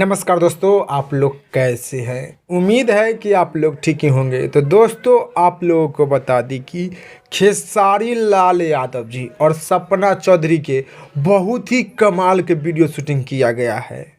नमस्कार दोस्तों, आप लोग कैसे हैं। उम्मीद है कि आप लोग ठीक ही होंगे। तो दोस्तों, आप लोगों को बता दी कि खेसारी लाल यादव जी और सपना चौधरी के बहुत ही कमाल के वीडियो शूटिंग किया गया है।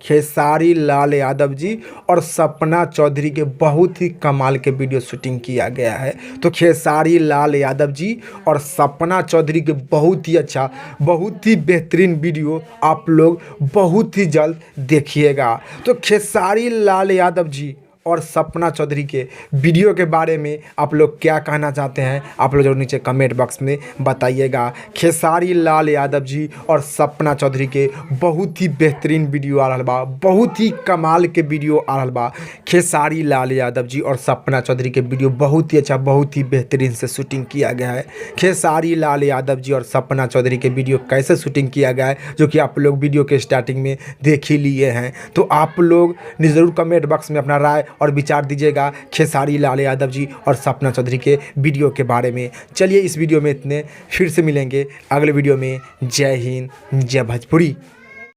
खेसारी लाल यादव जी और सपना चौधरी के बहुत ही कमाल के वीडियो शूटिंग किया गया है। तो खेसारी लाल यादव जी और सपना चौधरी के बहुत ही अच्छा, बहुत ही बेहतरीन वीडियो आप लोग बहुत ही जल्द देखिएगा। तो खेसारी लाल यादव जी और सपना चौधरी के वीडियो के बारे में आप लोग क्या कहना चाहते हैं, आप लोग जरूर नीचे कमेंट बॉक्स में बताइएगा। खेसारी लाल यादव जी और सपना चौधरी के बहुत ही बेहतरीन वीडियो आ रहा बा, बहुत ही कमाल के वीडियो आ रहा बा। खेसारी लाल यादव जी और सपना चौधरी के वीडियो बहुत ही अच्छा, बहुत ही बेहतरीन से शूटिंग किया गया है। खेसारी लाल यादव जी और सपना चौधरी के वीडियो कैसे शूटिंग किया गया है, जो कि आप लोग वीडियो के स्टार्टिंग में देख ही लिए हैं। तो आप लोग ज़रूर कमेंट बॉक्स में अपना राय और विचार दीजिएगा खेसारी लाल यादव जी और सपना चौधरी के वीडियो के बारे में। चलिए इस वीडियो में इतने, फिर से मिलेंगे अगले वीडियो में। जय हिंद, जय भोजपुरी।